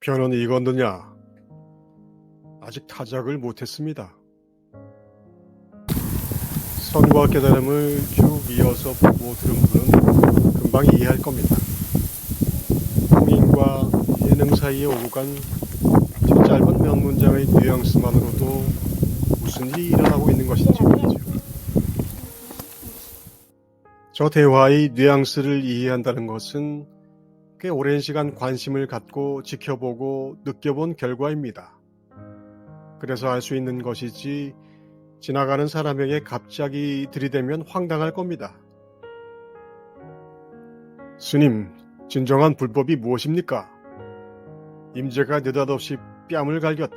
편은 익었느냐? 아직 타작을 못했습니다. 선과 깨달음을 쭉 이어서 보고 들은 분은 금방 이해할 겁니다. 성인과 예능 사이에 오고 간 저 짧은 몇 문장의 뉘앙스만으로도 무슨 일이 일어나고 있는 것인지 모르죠. 저 대화의 뉘앙스를 이해한다는 것은 꽤 오랜 시간 관심을 갖고 지켜보고 느껴본 결과입니다. 그래서 알 수 있는 것이지 지나가는 사람에게 갑자기 들이대면 황당할 겁니다. 스님, 진정한 불법이 무엇입니까? 임재가 느닷없이 뺨을 갈겼다.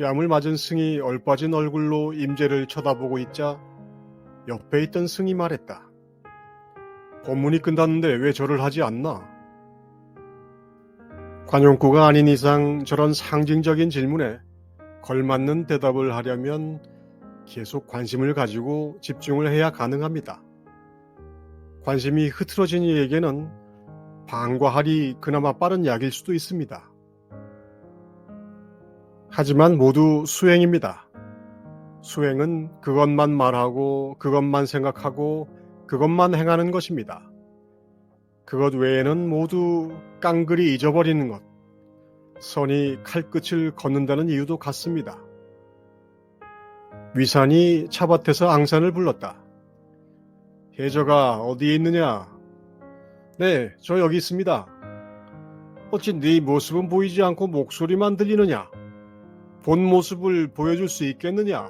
뺨을 맞은 승이 얼빠진 얼굴로 임재를 쳐다보고 있자 옆에 있던 승이 말했다. 법문이 끝났는데 왜 절을 하지 않나? 관용구가 아닌 이상 저런 상징적인 질문에 걸맞는 대답을 하려면 계속 관심을 가지고 집중을 해야 가능합니다. 관심이 흐트러진 이에게는 방과 할이 그나마 빠른 약일 수도 있습니다. 하지만 모두 수행입니다. 수행은 그것만 말하고 그것만 생각하고 그것만 행하는 것입니다. 그것 외에는 모두 깡그리 잊어버리는 것, 선이 칼끝을 걷는다는 이유도 같습니다. 위산이 차밭에서 앙산을 불렀다. 해저가 어디에 있느냐? 네, 저 여기 있습니다. 어찌 네 모습은 보이지 않고 목소리만 들리느냐? 본 모습을 보여줄 수 있겠느냐?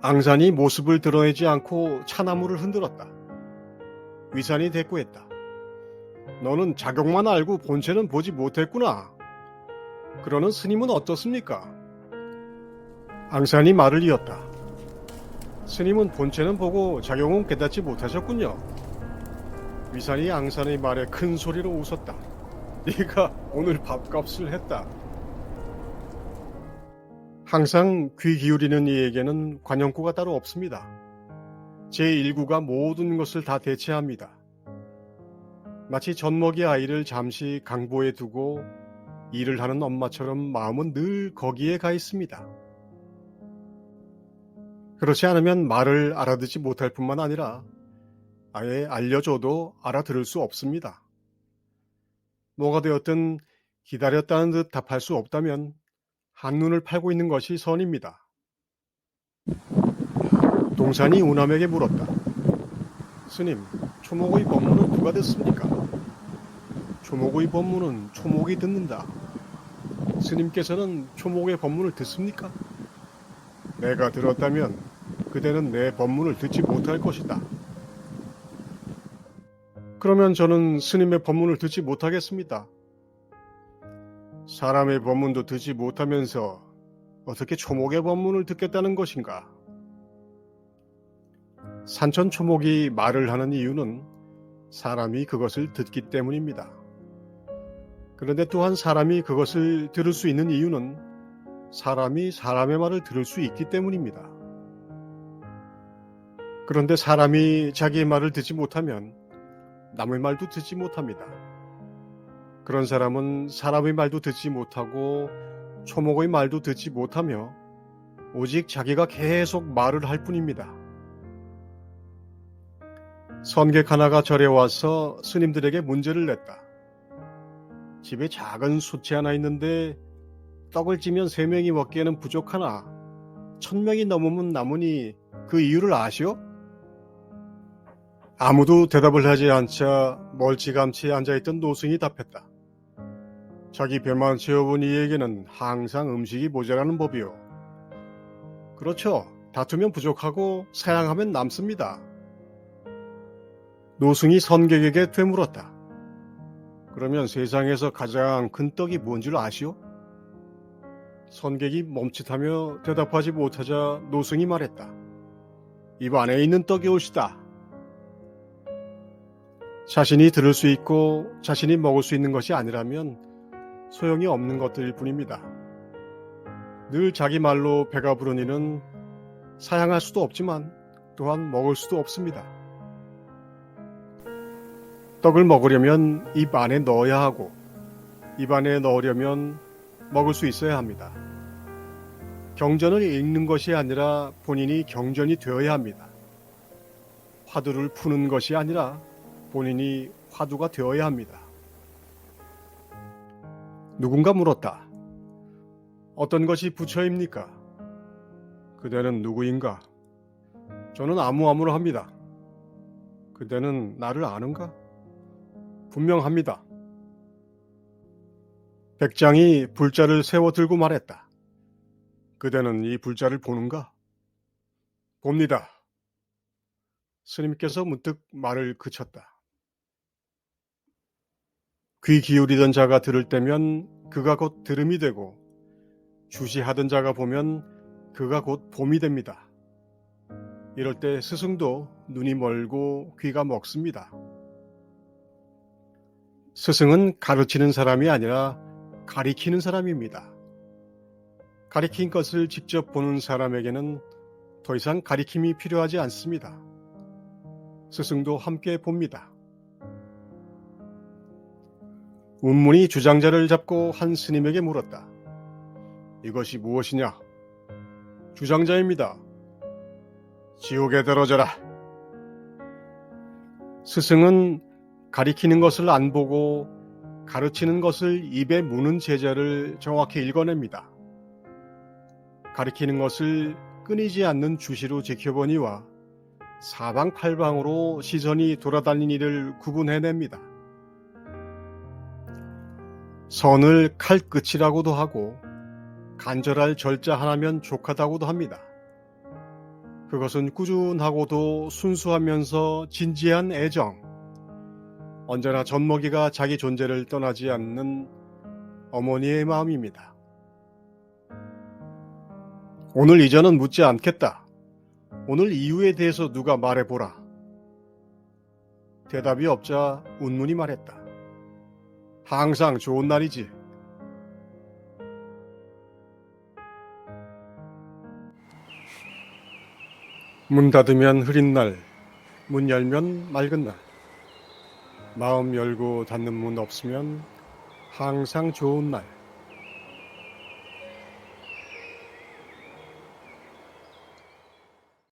앙산이 모습을 드러내지 않고 차나무를 흔들었다. 위산이 대꾸했다. 너는 작용만 알고 본체는 보지 못했구나. 그러는 스님은 어떻습니까? 앙산이 말을 이었다. 스님은 본체는 보고 작용은 깨닫지 못하셨군요. 위산이 앙산의 말에 큰 소리로 웃었다. 네가 오늘 밥값을 했다. 항상 귀 기울이는 이에게는 관용구가 따로 없습니다. 제1구가 모든 것을 다 대체합니다. 마치 젖먹이 아이를 잠시 강보에 두고 일을 하는 엄마처럼 마음은 늘 거기에 가 있습니다. 그렇지 않으면 말을 알아듣지 못할 뿐만 아니라 아예 알려줘도 알아들을 수 없습니다. 뭐가 되었든 기다렸다는 듯 답할 수 없다면 한눈을 팔고 있는 것이 선입니다. 동산이 우남에게 물었다. 스님, 초목의 법문은 누가 듣습니까? 초목의 법문은 초목이 듣는다. 스님께서는 초목의 법문을 듣습니까? 내가 들었다면 그대는 내 법문을 듣지 못할 것이다. 그러면 저는 스님의 법문을 듣지 못하겠습니다. 사람의 법문도 듣지 못하면서 어떻게 초목의 법문을 듣겠다는 것인가? 산천 초목이 말을 하는 이유는 사람이 그것을 듣기 때문입니다. 그런데 또한 사람이 그것을 들을 수 있는 이유는 사람이 사람의 말을 들을 수 있기 때문입니다. 그런데 사람이 자기의 말을 듣지 못하면 남의 말도 듣지 못합니다. 그런 사람은 사람의 말도 듣지 못하고 초목의 말도 듣지 못하며 오직 자기가 계속 말을 할 뿐입니다. 선객 하나가 절에 와서 스님들에게 문제를 냈다. 집에 작은 숫이 하나 있는데 떡을 찌면 3명이 먹기에는 부족하나 1000명이 넘으면 남으니 그 이유를 아시오? 아무도 대답을 하지 않자 멀찌감치 앉아있던 노승이 답했다. 자기 배만 채워본 이에게는 항상 음식이 모자라는 법이오. 그렇죠. 다투면 부족하고 사양하면 남습니다. 노승이 선객에게 되물었다. 그러면 세상에서 가장 큰 떡이 뭔 줄 아시오? 선객이 멈칫하며 대답하지 못하자 노승이 말했다. 입 안에 있는 떡이 옳시다. 자신이 들을 수 있고 자신이 먹을 수 있는 것이 아니라면 소용이 없는 것들일 뿐입니다. 늘 자기 말로 배가 부른 이는 사양할 수도 없지만 또한 먹을 수도 없습니다. 떡을 먹으려면 입 안에 넣어야 하고 입 안에 넣으려면 먹을 수 있어야 합니다. 경전을 읽는 것이 아니라 본인이 경전이 되어야 합니다. 화두를 푸는 것이 아니라 본인이 화두가 되어야 합니다. 누군가 물었다. 어떤 것이 부처입니까? 그대는 누구인가? 저는 아무아무나 합니다. 그대는 나를 아는가? 분명합니다. 백장이 불자를 세워 들고 말했다. 그대는 이 불자를 보는가? 봅니다. 스님께서 문득 말을 그쳤다. 귀 기울이던 자가 들을 때면 그가 곧 들음이 되고 주시하던 자가 보면 그가 곧 봄이 됩니다. 이럴 때 스승도 눈이 멀고 귀가 먹습니다. 스승은 가르치는 사람이 아니라 가리키는 사람입니다. 가리킨 것을 직접 보는 사람에게는 더 이상 가리킴이 필요하지 않습니다. 스승도 함께 봅니다. 운문이 주장자를 잡고 한 스님에게 물었다. 이것이 무엇이냐? 주장자입니다. 지옥에 떨어져라. 스승은 가리키는 것을 안 보고 가르치는 것을 입에 무는 제자를 정확히 읽어냅니다. 가리키는 것을 끊이지 않는 주시로 지켜보니와 사방팔방으로 시선이 돌아다닌 이를 구분해냅니다. 선을 칼끝이라고도 하고 간절할 절자 하나면 족하다고도 합니다. 그것은 꾸준하고도 순수하면서 진지한 애정, 언제나 젖먹이가 자기 존재를 떠나지 않는 어머니의 마음입니다. 오늘 이전은 묻지 않겠다. 오늘 이유에 대해서 누가 말해보라. 대답이 없자 운문이 말했다. 항상 좋은 날이지. 문 닫으면 흐린 날, 문 열면 맑은 날. 마음 열고 닫는 문 없으면 항상 좋은 날.